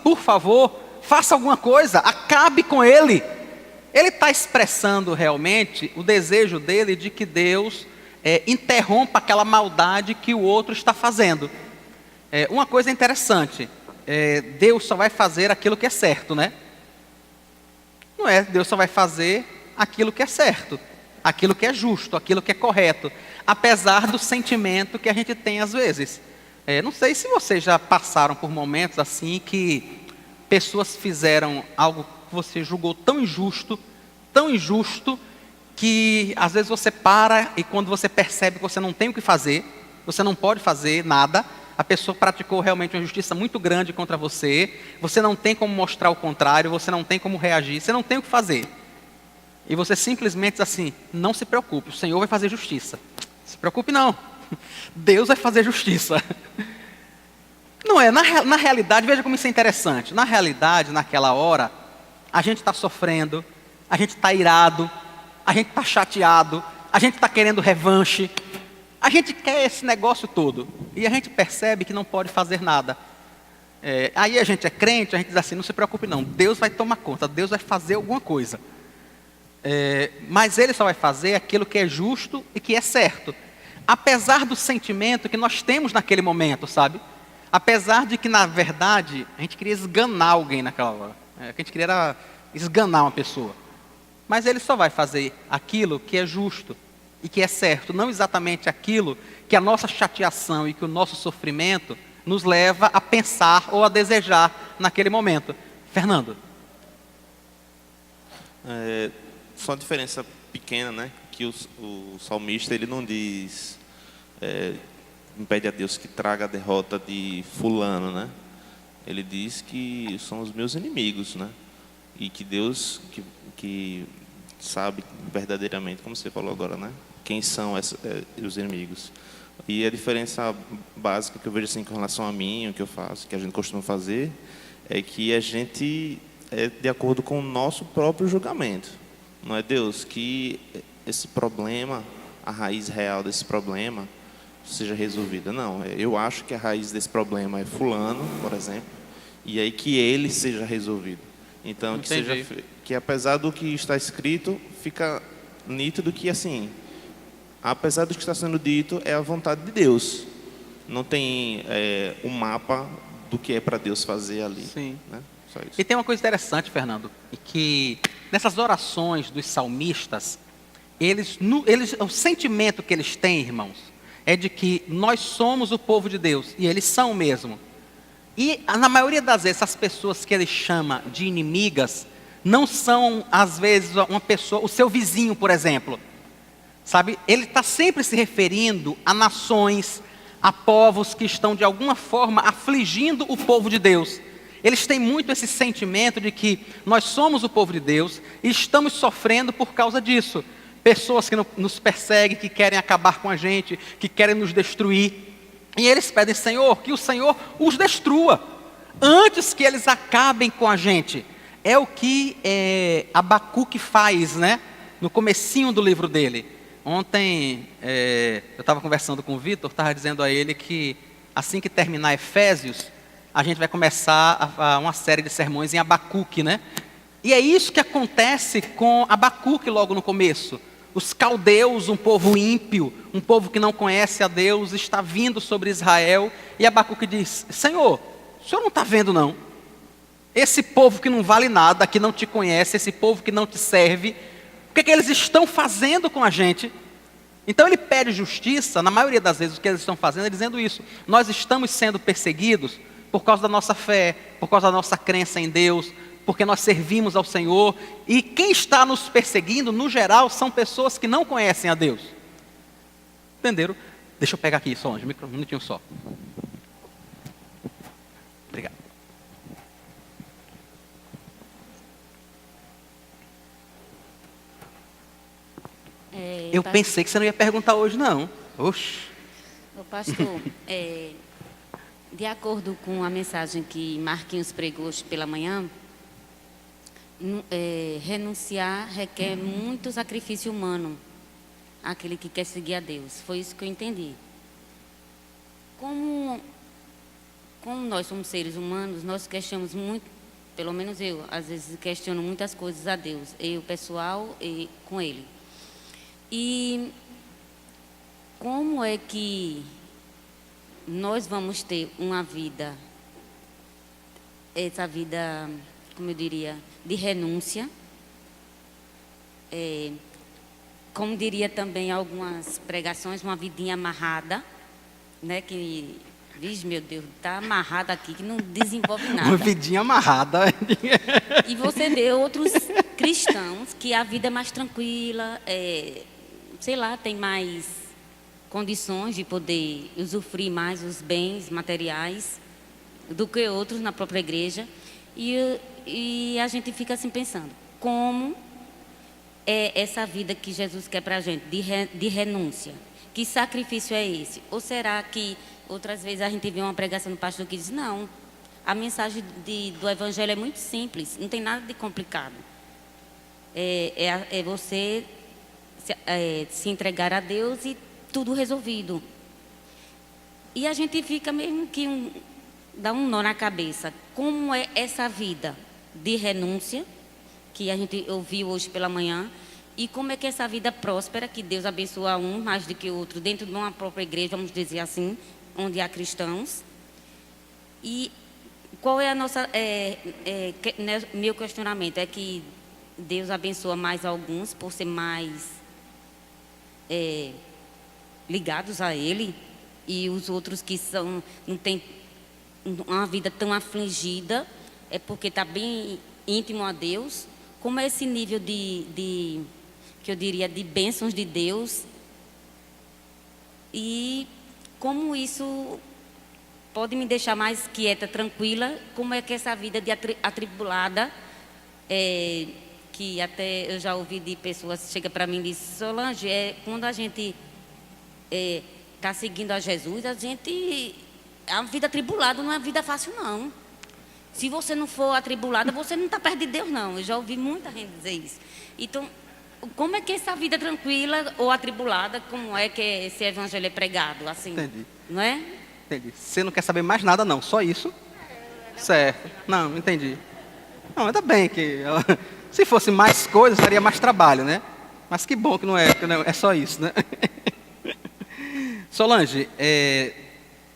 por favor, faça alguma coisa, acabe com ele. Ele está expressando realmente o desejo dele de que Deus interrompa aquela maldade que o outro está fazendo. Uma coisa interessante, Deus só vai fazer aquilo que é certo, né? Não é, Deus só vai fazer aquilo que é certo, aquilo que é justo, aquilo que é correto, apesar do sentimento que a gente tem às vezes. Não sei se vocês já passaram por momentos assim que pessoas fizeram algo que você julgou tão injusto, que às vezes você para e quando você percebe que você não tem o que fazer, você não pode fazer nada, a pessoa praticou realmente uma injustiça muito grande contra você, você não tem como mostrar o contrário, você não tem como reagir, você não tem o que fazer. E você simplesmente diz assim: não se preocupe, o Senhor vai fazer justiça. Não se preocupe não, Deus vai fazer justiça. Não é, na realidade, veja como isso é interessante. Na realidade, naquela hora, a gente está sofrendo, a gente está irado, a gente está chateado, a gente está querendo revanche, a gente quer esse negócio todo. E a gente percebe que não pode fazer nada. Aí a gente é crente, a gente diz assim: não se preocupe não, Deus vai tomar conta, Deus vai fazer alguma coisa. Mas Ele só vai fazer aquilo que é justo e que é certo. Apesar do sentimento que nós temos naquele momento, sabe? Apesar de que, na verdade, a gente queria esganar alguém naquela hora. O que a gente queria era esganar uma pessoa. Mas Ele só vai fazer aquilo que é justo e que é certo, não exatamente aquilo que a nossa chateação e que o nosso sofrimento nos leva a pensar ou a desejar naquele momento. Fernando. Só uma diferença pequena, né? Que o salmista, ele não diz, impede a Deus que traga a derrota de fulano, né? Ele diz que são os meus inimigos, né? E que Deus que sabe verdadeiramente, como você falou agora, né? Quem são os inimigos. E a diferença básica que eu vejo assim com relação a mim, o que eu faço, que a gente costuma fazer, é que a gente é de acordo com o nosso próprio julgamento. Não é Deus que esse problema, a raiz real desse problema, seja resolvida. Não, eu acho que a raiz desse problema é fulano, por exemplo, e aí que ele seja resolvido. Então, que apesar do que está escrito, fica nítido que, assim, apesar do que está sendo dito, é a vontade de Deus. Não tem um mapa do que é para Deus fazer ali. Sim. Né? Só isso. E tem uma coisa interessante, Fernando, que nessas orações dos salmistas, o sentimento que eles têm, irmãos, é de que nós somos o povo de Deus, e eles são mesmo. E na maioria das vezes, as pessoas que ele chama de inimigas, não são, às vezes, uma pessoa, o seu vizinho, por exemplo. Sabe? Ele está sempre se referindo a nações, a povos que estão, de alguma forma, afligindo o povo de Deus. Eles têm muito esse sentimento de que nós somos o povo de Deus e estamos sofrendo por causa disso. Pessoas que nos perseguem, que querem acabar com a gente, que querem nos destruir. E eles pedem, Senhor, que o Senhor os destrua, antes que eles acabem com a gente. É o que Abacuque faz, né? No comecinho do livro dele. Ontem, eu estava conversando com o Vitor, estava dizendo a ele que assim que terminar Efésios, a gente vai começar uma série de sermões em Abacuque, né? E é isso que acontece com Abacuque logo no começo. Os caldeus, um povo ímpio, um povo que não conhece a Deus, está vindo sobre Israel. E Abacuque diz, Senhor, o Senhor não está vendo não? Esse povo que não vale nada, que não te conhece, esse povo que não te serve, o que é que eles estão fazendo com a gente? Então ele pede justiça, na maioria das vezes o que eles estão fazendo é dizendo isso. Nós estamos sendo perseguidos por causa da nossa fé, por causa da nossa crença em Deus, porque nós servimos ao Senhor. E quem está nos perseguindo, no geral, são pessoas que não conhecem a Deus. Entenderam? Deixa eu pegar aqui, Solange, um minutinho só. Obrigado. Eu pensei que você não ia perguntar hoje, não. Oxe. Ô, pastor, de acordo com a mensagem que Marquinhos pregou hoje pela manhã, renunciar requer muito sacrifício humano, aquele que quer seguir a Deus. Foi isso que eu entendi. Como nós somos seres humanos, nós questionamos muito, pelo menos eu, às vezes questiono muitas coisas a Deus, eu pessoal e com Ele. E como é que nós vamos ter uma vida, essa vida, como eu diria, de renúncia, como diria também algumas pregações, uma vidinha amarrada, né, que, diz, meu Deus, está amarrada aqui, que não desenvolve nada. Uma vidinha amarrada. E você vê outros cristãos que a vida é mais tranquila, sei lá, tem mais condições de poder usufruir mais os bens materiais do que outros na própria igreja. E a gente fica assim pensando, como é essa vida que Jesus quer para a gente, de renúncia? Que sacrifício é esse? Ou será que outras vezes a gente vê uma pregação do pastor que diz, não, a mensagem do evangelho é muito simples, não tem nada de complicado. É você se entregar a Deus e tudo resolvido. E a gente fica mesmo que dá um nó na cabeça. Como é essa vida de renúncia, que a gente ouviu hoje pela manhã, e como é que essa vida próspera, que Deus abençoa um mais do que o outro, dentro de uma própria igreja, vamos dizer assim, onde há cristãos. E qual é a nossa... meu questionamento é que Deus abençoa mais alguns por ser mais ligados a Ele, e os outros que não têm uma vida tão afligida, é porque está bem íntimo a Deus. Como é esse nível que eu diria, de bênçãos de Deus, e como isso pode me deixar mais quieta, tranquila, como é que essa vida de atribulada, que até eu já ouvi de pessoas, chega para mim e diz, Solange, quando a gente está seguindo a Jesus, a vida atribulada não é vida fácil, não. Se você não for atribulada, você não está perto de Deus, não. Eu já ouvi muita gente dizer isso. Então, como é que essa vida tranquila ou atribulada, como é que esse evangelho é pregado? Assim, Entendi. não é? Entendi. Você não quer saber mais nada, não, só isso. Certo. Não, entendi. Não, ainda bem que... Se fosse mais coisas, seria mais trabalho, né? Mas que bom que não é só isso, né? Solange,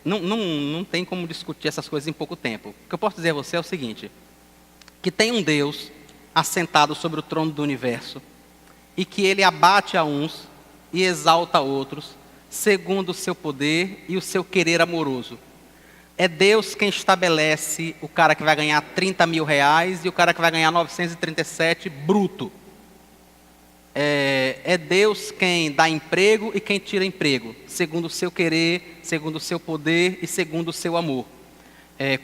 não tem como discutir essas coisas em pouco tempo. O que eu posso dizer a você é o seguinte, que tem um Deus assentado sobre o trono do universo, e que Ele abate a uns e exalta a outros, segundo o seu poder e o seu querer amoroso. É Deus quem estabelece o cara que vai ganhar 30 mil reais e o cara que vai ganhar 937 bruto. É Deus quem dá emprego e quem tira emprego, segundo o seu querer, segundo o seu poder e segundo o seu amor.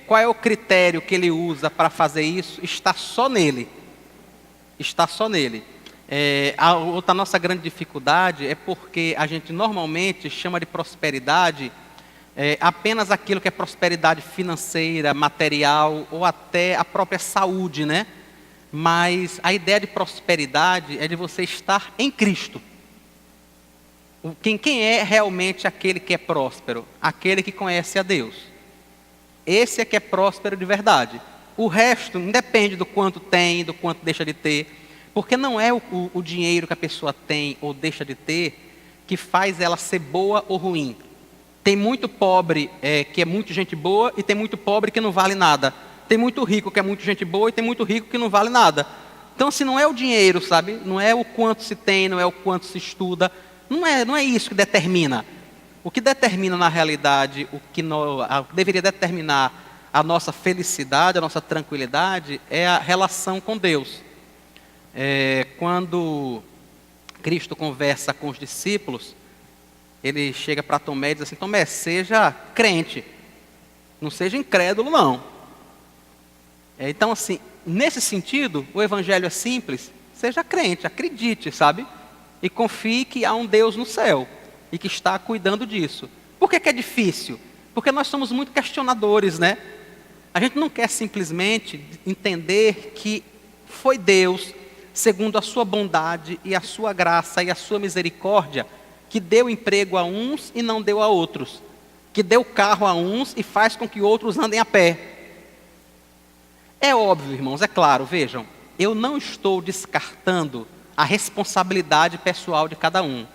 Qual é o critério que ele usa para fazer isso? Está só nele. Está só nele. A outra nossa grande dificuldade é porque a gente normalmente chama de prosperidade apenas aquilo que é prosperidade financeira, material ou até a própria saúde, né? Mas a ideia de prosperidade é de você estar em Cristo. Quem é realmente aquele que é próspero? Aquele que conhece a Deus. Esse é que é próspero de verdade. O resto independe do quanto tem, do quanto deixa de ter. Porque não é o dinheiro que a pessoa tem ou deixa de ter que faz ela ser boa ou ruim. Tem muito pobre que é muito gente boa e tem muito pobre que não vale nada. Tem muito rico que é muito gente boa e tem muito rico que não vale nada. Então, assim, não é o dinheiro, sabe? Não é o quanto se tem, não é o quanto se estuda. Não é isso que determina. O que determina, na realidade, o que deveria determinar a nossa felicidade, a nossa tranquilidade, é a relação com Deus. Quando Cristo conversa com os discípulos, ele chega para Tomé e diz assim: Tomé, seja crente, não seja incrédulo, não. Então, assim, nesse sentido, o evangelho é simples. Seja crente, acredite, sabe? E confie que há um Deus no céu e que está cuidando disso. Por que é difícil? Porque nós somos muito questionadores, né? A gente não quer simplesmente entender que foi Deus, segundo a sua bondade e a sua graça e a sua misericórdia, que deu emprego a uns e não deu a outros, que deu carro a uns e faz com que outros andem a pé. É óbvio, irmãos, é claro, vejam, eu não estou descartando a responsabilidade pessoal de cada um.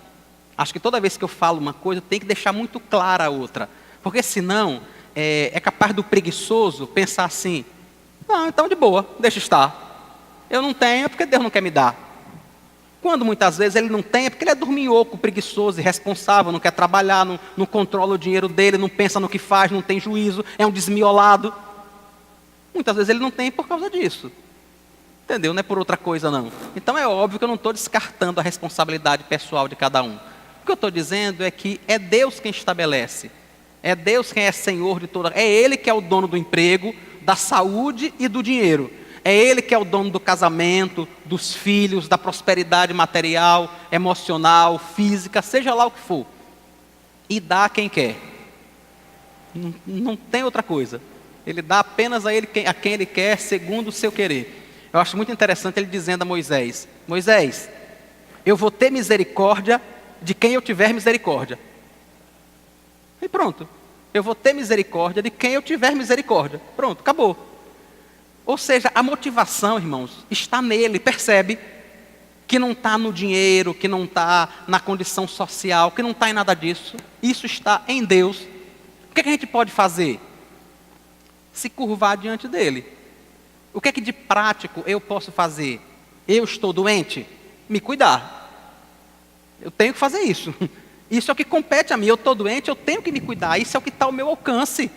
Acho que toda vez que eu falo uma coisa, eu tenho que deixar muito clara a outra, porque senão é capaz do preguiçoso pensar assim: não, então de boa, deixa estar. Eu não tenho é porque Deus não quer me dar. Quando muitas vezes ele não tem é porque ele é dorminhoco, preguiçoso, irresponsável, não quer trabalhar, não controla o dinheiro dele, não pensa no que faz, não tem juízo, é um desmiolado. Muitas vezes ele não tem por causa disso. Entendeu? Não é por outra coisa, não. Então é óbvio que eu não estou descartando a responsabilidade pessoal de cada um. O que eu estou dizendo é que é Deus quem estabelece. É Deus quem é senhor de toda. É Ele que é o dono do emprego, da saúde e do dinheiro. É Ele que é o dono do casamento, dos filhos, da prosperidade material, emocional, física, seja lá o que for. E dá a quem quer. Não tem outra coisa. Ele dá apenas a quem Ele quer, segundo o seu querer. Eu acho muito interessante ele dizendo a Moisés: Moisés, eu vou ter misericórdia de quem eu tiver misericórdia. E pronto. Eu vou ter misericórdia de quem eu tiver misericórdia. Pronto, acabou. Ou seja, a motivação, irmãos, está nele, percebe? Que não está no dinheiro, que não está na condição social, que não está em nada disso. Isso está em Deus. O que a gente pode fazer? Se curvar diante dele. O que é que de prático eu posso fazer? Eu estou doente? Me cuidar. Eu tenho que fazer isso. Isso é o que compete a mim. Eu estou doente, eu tenho que me cuidar. Isso é o que está ao meu alcance.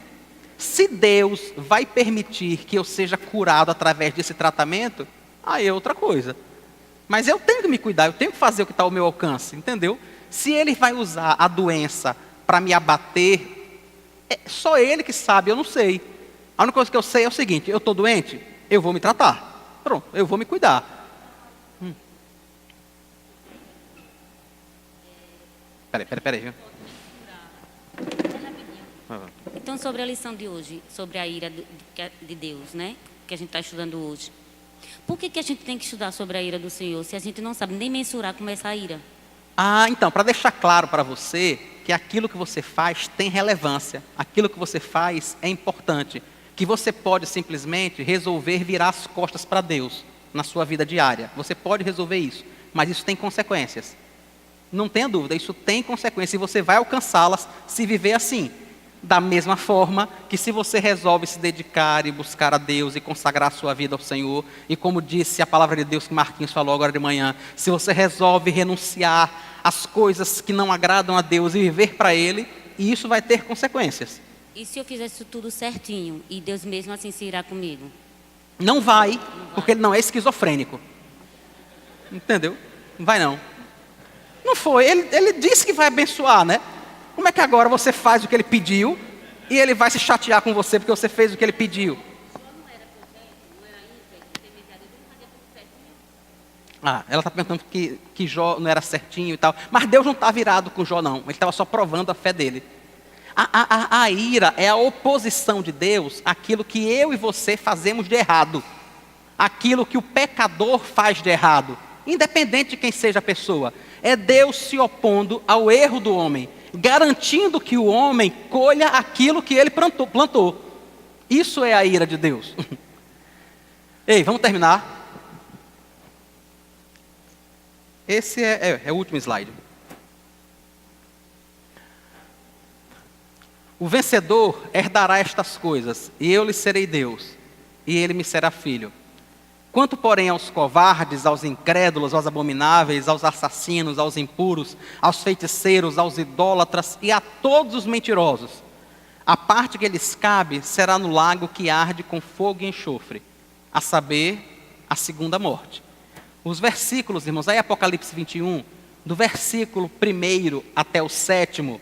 Se Deus vai permitir que eu seja curado através desse tratamento, aí é outra coisa. Mas eu tenho que me cuidar, eu tenho que fazer o que está ao meu alcance, entendeu? Se Ele vai usar a doença para me abater, é só Ele que sabe, eu não sei. A única coisa que eu sei é o seguinte: eu estou doente, eu vou me tratar. Pronto, eu vou me cuidar. Peraí, viu? Então, sobre a lição de hoje, sobre a ira de Deus, né? Que a gente está estudando hoje. Por que a gente tem que estudar sobre a ira do Senhor, se a gente não sabe nem mensurar como é essa ira? Então, para deixar claro para você que aquilo que você faz tem relevância, aquilo que você faz é importante, que você pode simplesmente resolver virar as costas para Deus na sua vida diária. Você pode resolver isso, mas isso tem consequências. Não tenha dúvida, isso tem consequências e você vai alcançá-las se viver assim. Da mesma forma que se você resolve se dedicar e buscar a Deus e consagrar a sua vida ao Senhor, e como disse a palavra de Deus que Marquinhos falou agora de manhã, se você resolve renunciar às coisas que não agradam a Deus e viver para Ele, isso vai ter consequências. E se eu fizer isso tudo certinho e Deus mesmo assim se irá comigo? Não vai, porque Ele não é esquizofrênico. Entendeu? Não vai não. Não foi, ele disse que vai abençoar, né? Como é que agora você faz o que Ele pediu E ele vai se chatear com você porque você fez o que ele pediu. Ela está perguntando que Jó não era certinho e tal. Mas Deus não está virado com Jó, não. Ele estava só provando a fé dele. A ira é a oposição de Deus àquilo que eu e você fazemos de errado. Aquilo que o pecador faz de errado. Independente de quem seja a pessoa. É Deus se opondo ao erro do homem. Garantindo que o homem colha aquilo que ele plantou. Isso é a ira de Deus. Ei, vamos terminar. Esse é o último slide. O vencedor herdará estas coisas, e eu lhe serei Deus, e ele me será filho. Quanto, porém, aos covardes, aos incrédulos, aos abomináveis, aos assassinos, aos impuros, aos feiticeiros, aos idólatras e a todos os mentirosos, a parte que lhes cabe será no lago que arde com fogo e enxofre, a saber, a segunda morte. Os versículos, irmãos, aí Apocalipse 21, do versículo 1 até o 7,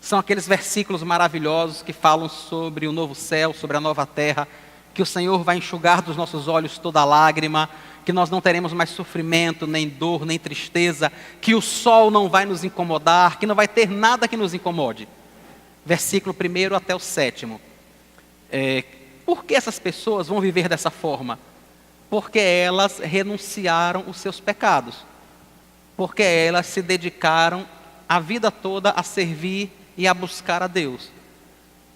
são aqueles versículos maravilhosos que falam sobre o novo céu, sobre a nova terra, que o Senhor vai enxugar dos nossos olhos toda lágrima, que nós não teremos mais sofrimento, nem dor, nem tristeza, que o sol não vai nos incomodar, que não vai ter nada que nos incomode. Versículo 1 até o 7. Por que essas pessoas vão viver dessa forma? Porque elas renunciaram os seus pecados. Porque elas se dedicaram a vida toda a servir e a buscar a Deus.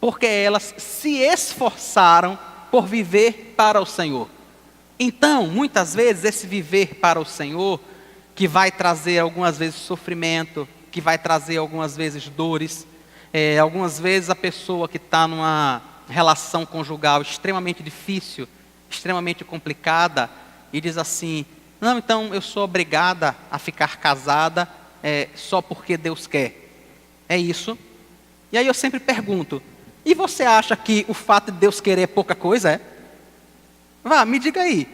Porque elas se esforçaram por viver para o Senhor. Então, muitas vezes, esse viver para o Senhor, que vai trazer algumas vezes sofrimento, que vai trazer algumas vezes dores, algumas vezes a pessoa que está numa relação conjugal extremamente difícil, extremamente complicada, e diz assim, não, então eu sou obrigada a ficar casada só porque Deus quer. É isso. E aí eu sempre pergunto, e você acha que o fato de Deus querer é pouca coisa, Vá, me diga aí.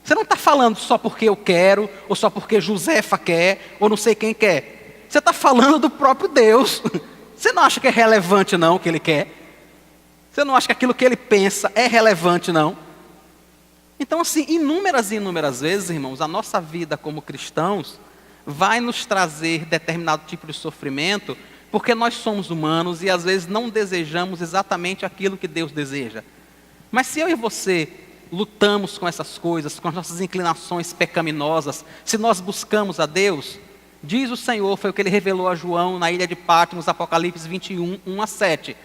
Você não está falando só porque eu quero, ou só porque Josefa quer, ou não sei quem quer. Você está falando do próprio Deus. Você não acha que é relevante não o que Ele quer? Você não acha que aquilo que Ele pensa é relevante não? Então assim, inúmeras e inúmeras vezes, irmãos, a nossa vida como cristãos vai nos trazer determinado tipo de sofrimento, porque nós somos humanos e às vezes não desejamos exatamente aquilo que Deus deseja. Mas se eu e você lutamos com essas coisas, com as nossas inclinações pecaminosas, se nós buscamos a Deus, diz o Senhor, foi o que Ele revelou a João na ilha de Patmos, Apocalipse 21, 1 a 7.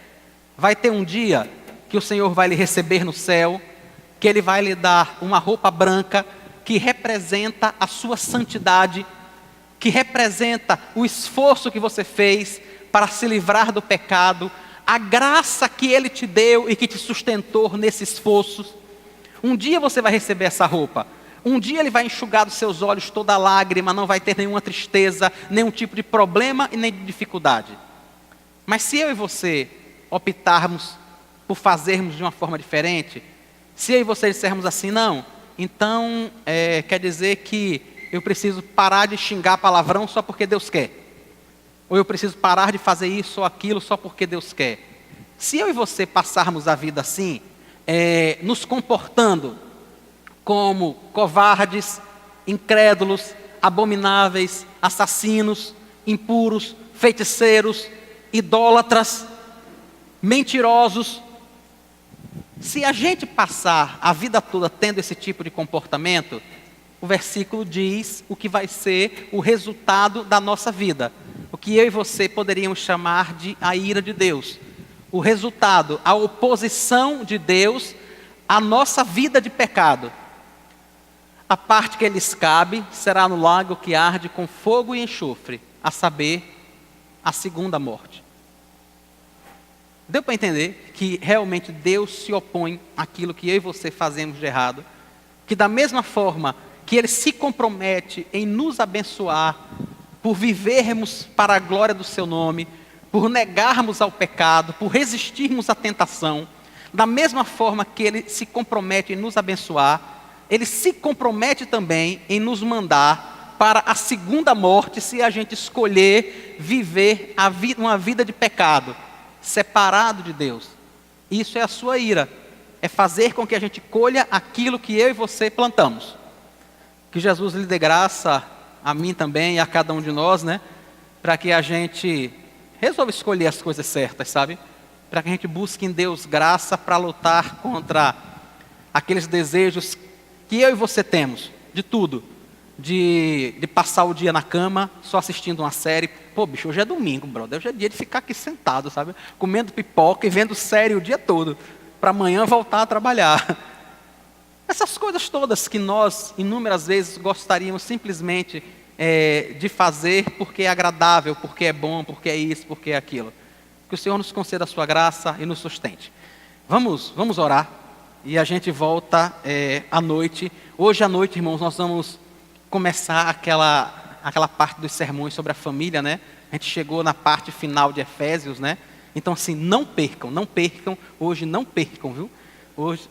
Vai ter um dia que o Senhor vai lhe receber no céu, que Ele vai lhe dar uma roupa branca que representa a sua santidade, que representa o esforço que você fez para se livrar do pecado, a graça que Ele te deu e que te sustentou nesse esforço. Um dia você vai receber essa roupa. Um dia Ele vai enxugar dos seus olhos toda lágrima, não vai ter nenhuma tristeza, nenhum tipo de problema e nem de dificuldade. Mas se eu e você optarmos por fazermos de uma forma diferente, se eu e você dissermos assim, não, então quer dizer que eu preciso parar de xingar palavrão só porque Deus quer. Ou eu preciso parar de fazer isso ou aquilo só porque Deus quer. Se eu e você passarmos a vida assim, nos comportando como covardes, incrédulos, abomináveis, assassinos, impuros, feiticeiros, idólatras, mentirosos, se a gente passar a vida toda tendo esse tipo de comportamento, o versículo diz o que vai ser o resultado da nossa vida. O que eu e você poderíamos chamar de a ira de Deus. O resultado, a oposição de Deus à nossa vida de pecado. A parte que lhes cabe será no lago que arde com fogo e enxofre, a saber, a segunda morte. Deu para entender que realmente Deus se opõe àquilo que eu e você fazemos de errado? Que da mesma forma que Ele se compromete em nos abençoar, por vivermos para a glória do Seu nome, por negarmos ao pecado, por resistirmos à tentação, da mesma forma que Ele se compromete em nos abençoar, Ele se compromete também em nos mandar para a segunda morte, se a gente escolher viver uma vida de pecado. separado de Deus. Isso é a sua ira. É fazer com que a gente colha aquilo que eu e você plantamos. Que Jesus lhe dê graça, a mim também e a cada um de nós, né? Para que a gente resolva escolher as coisas certas, sabe? Para que a gente busque em Deus graça para lutar contra aqueles desejos que eu e você temos, de tudo. De passar o dia na cama, só assistindo uma série. Pô, bicho, hoje é domingo, brother. Hoje é dia de ficar aqui sentado, sabe? Comendo pipoca e vendo série o dia todo. Para amanhã voltar a trabalhar. Essas coisas todas que nós, inúmeras vezes, gostaríamos simplesmente de fazer porque é agradável, porque é bom, porque é isso, porque é aquilo. Que o Senhor nos conceda a sua graça e nos sustente. Vamos orar e a gente volta à noite. Hoje à noite, irmãos, nós vamos começar aquela parte dos sermões sobre a família, né? A gente chegou na parte final de Efésios, né? Então, assim, não percam, hoje não percam, viu? Hoje